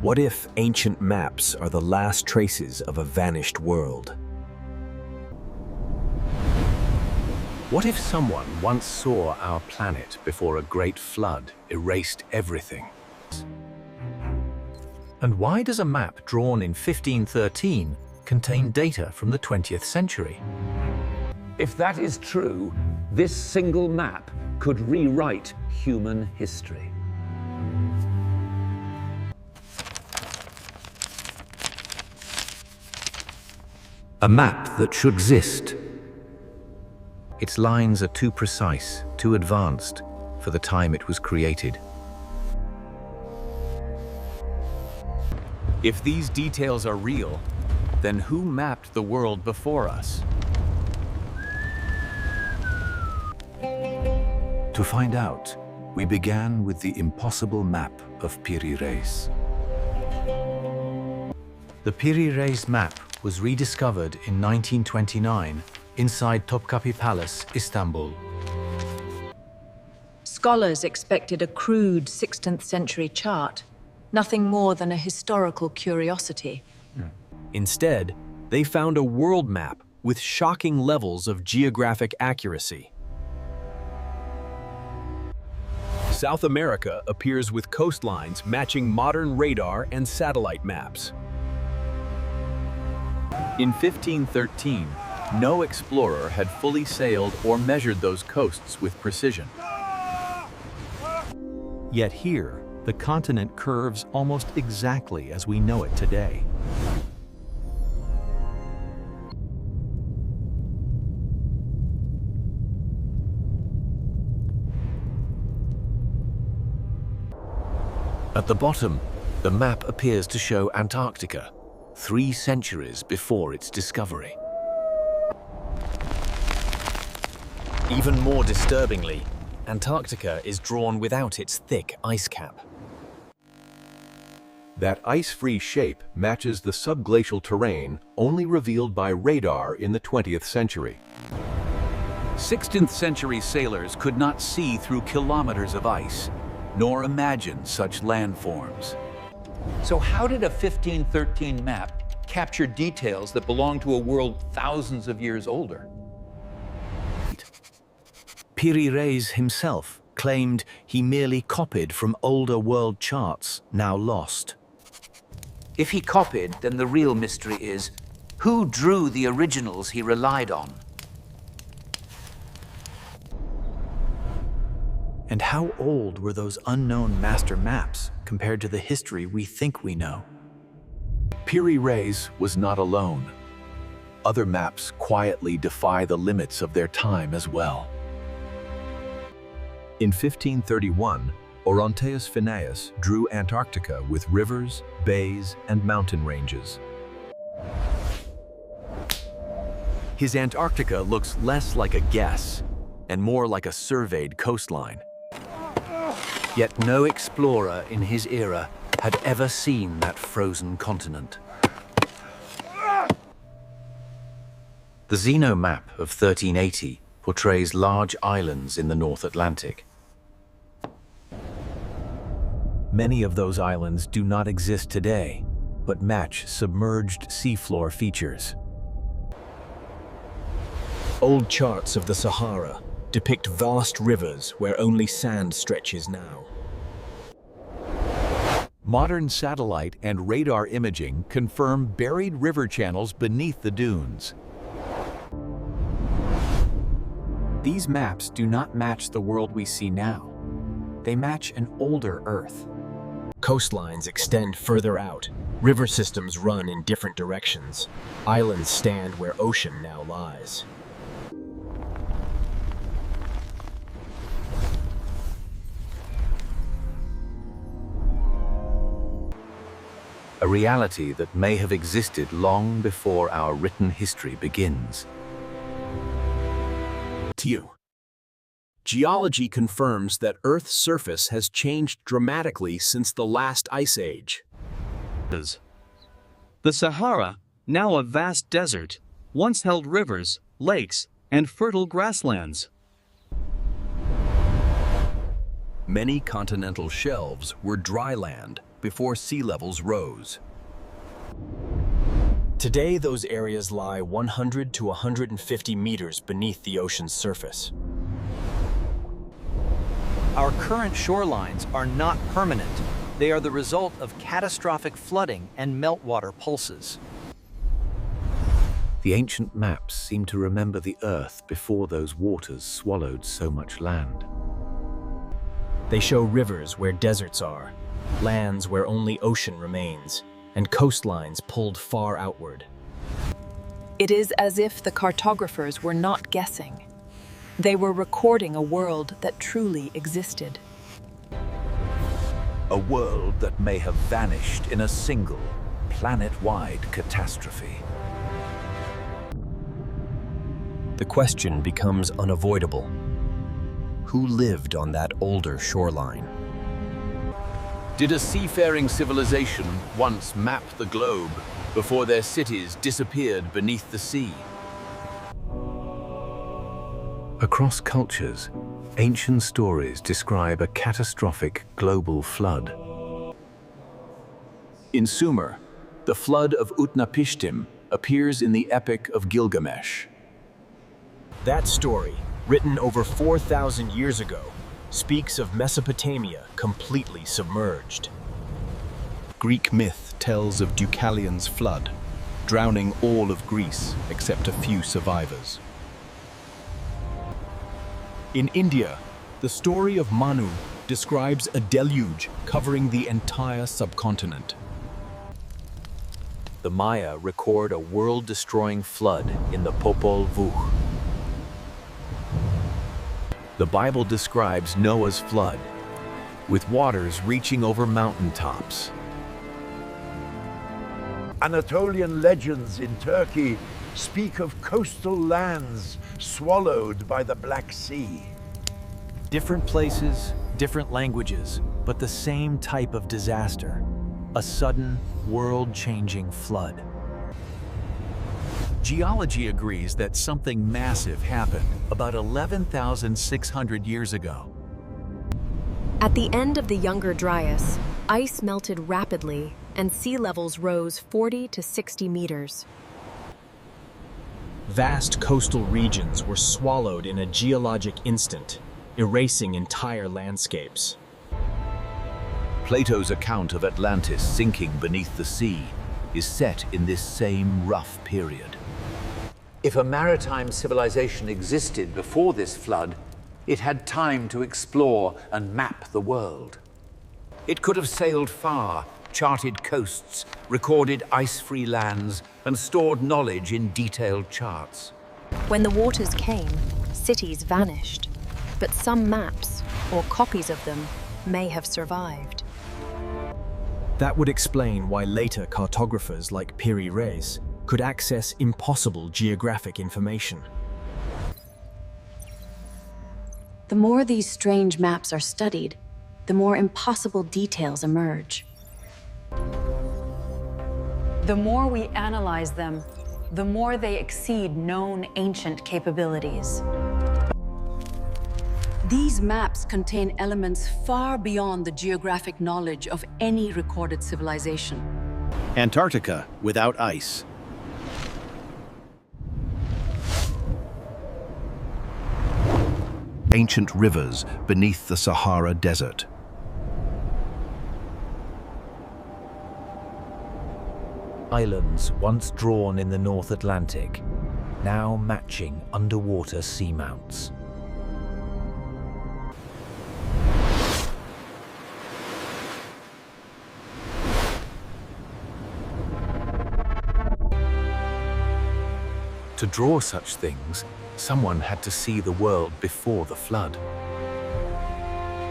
What if ancient maps are the last traces of a vanished world? What if someone once saw our planet before a great flood erased everything? And why does a map drawn in 1513 contain data from the 20th century? If that is true, this single map could rewrite human history. A map that should exist. Its lines are too precise, too advanced for the time it was created. If these details are real, then who mapped the world before us? To find out, we began with the impossible map of Piri Reis. The Piri Reis Map was rediscovered in 1929 inside Topkapi Palace, Istanbul. Scholars expected a crude 16th century chart, nothing more than a historical curiosity. Instead, they found a world map with shocking levels of geographic accuracy. South America appears with coastlines matching modern radar and satellite maps. In 1513, no explorer had fully sailed or measured those coasts with precision. Yet here, the continent curves almost exactly as we know it today. At the bottom, the map appears to show Antarctica, 3 centuries before its discovery. Even more disturbingly, Antarctica is drawn without its thick ice cap. That ice-free shape matches the subglacial terrain only revealed by radar in the 20th century. 16th century sailors could not see through kilometers of ice, nor imagine such landforms. So how did a 1513 map capture details that belong to a world thousands of years older? Piri Reis himself claimed he merely copied from older world charts now lost. If he copied, then the real mystery is, who drew the originals he relied on? And how old were those unknown master maps compared to the history we think we know? Piri Reis was not alone. Other maps quietly defy the limits of their time as well. In 1531, Oronteus Phineas drew Antarctica with rivers, bays, and mountain ranges. His Antarctica looks less like a guess and more like a surveyed coastline. Yet no explorer in his era had ever seen that frozen continent. The Zeno map of 1380 portrays large islands in the North Atlantic. Many of those islands do not exist today, but match submerged seafloor features. Old charts of the Sahara depict vast rivers where only sand stretches now. Modern satellite and radar imaging confirm buried river channels beneath the dunes. These maps do not match the world we see now. They match an older Earth. Coastlines extend further out. River systems run in different directions. Islands stand where ocean now lies. A reality that may have existed long before our written history begins. Geology confirms that Earth's surface has changed dramatically since the last ice age. The Sahara, now a vast desert, once held rivers, lakes, and fertile grasslands. Many continental shelves were dry land, before sea levels rose. Today, those areas lie 100 to 150 meters beneath the ocean's surface. Our current shorelines are not permanent. They are the result of catastrophic flooding and meltwater pulses. The ancient maps seem to remember the Earth before those waters swallowed so much land. They show rivers where deserts are, lands where only ocean remains, and coastlines pulled far outward. It is as if the cartographers were not guessing. They were recording a world that truly existed. A world that may have vanished in a single, planet-wide catastrophe. The question becomes unavoidable. Who lived on that older shoreline? Did a seafaring civilization once map the globe before their cities disappeared beneath the sea? Across cultures, ancient stories describe a catastrophic global flood. In Sumer, the flood of Utnapishtim appears in the Epic of Gilgamesh. That story, written over 4,000 years ago, speaks of Mesopotamia completely submerged. Greek myth tells of Deucalion's flood, drowning all of Greece except a few survivors. In India, the story of Manu describes a deluge covering the entire subcontinent. The Maya record a world-destroying flood in the Popol Vuh. The Bible describes Noah's flood, with waters reaching over mountaintops. Anatolian legends in Turkey speak of coastal lands swallowed by the Black Sea. Different places, different languages, but the same type of disaster. A sudden, world-changing flood. Geology agrees that something massive happened about 11,600 years ago. At the end of the Younger Dryas, ice melted rapidly and sea levels rose 40 to 60 meters. Vast coastal regions were swallowed in a geologic instant, erasing entire landscapes. Plato's account of Atlantis sinking beneath the sea is set in this same rough period. If a maritime civilization existed before this flood, it had time to explore and map the world. It could have sailed far, charted coasts, recorded ice-free lands, and stored knowledge in detailed charts. When the waters came, cities vanished, but some maps, or copies of them, may have survived. That would explain why later cartographers like Piri Reis could access impossible geographic information. The more these strange maps are studied, the more impossible details emerge. The more we analyze them, the more they exceed known ancient capabilities. These maps contain elements far beyond the geographic knowledge of any recorded civilization. Antarctica without ice. Ancient rivers beneath the Sahara Desert. Islands once drawn in the North Atlantic, now matching underwater seamounts. To draw such things, someone had to see the world before the flood.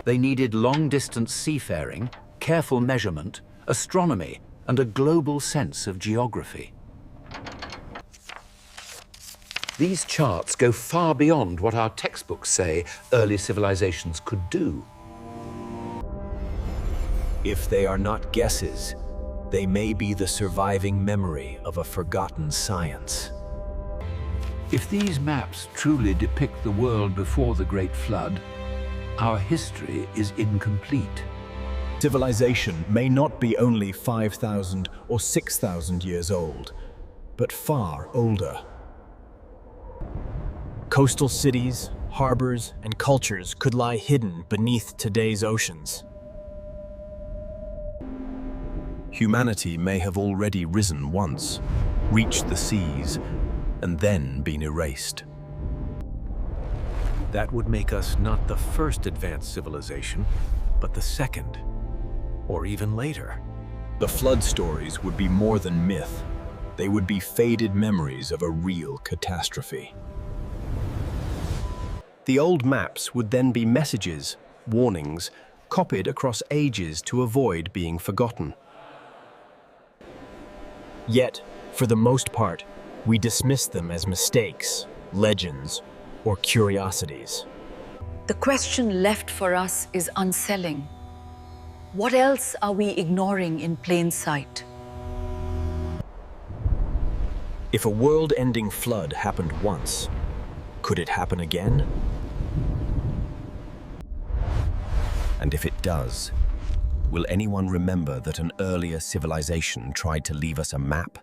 They needed long-distance seafaring, careful measurement, astronomy, and a global sense of geography. These charts go far beyond what our textbooks say early civilizations could do. If they are not guesses, they may be the surviving memory of a forgotten science. If these maps truly depict the world before the Great Flood, our history is incomplete. Civilization may not be only 5,000 or 6,000 years old, but far older. Coastal cities, harbors, and cultures could lie hidden beneath today's oceans. Humanity may have already risen once, reached the seas, and then been erased. That would make us not the first advanced civilization, but the second, or even later. The flood stories would be more than myth. They would be faded memories of a real catastrophe. The old maps would then be messages, warnings, copied across ages to avoid being forgotten. Yet, for the most part, we dismiss them as mistakes, legends, or curiosities. The question left for us is unsettling. What else are we ignoring in plain sight? If a world-ending flood happened once, could it happen again? And if it does, will anyone remember that an earlier civilization tried to leave us a map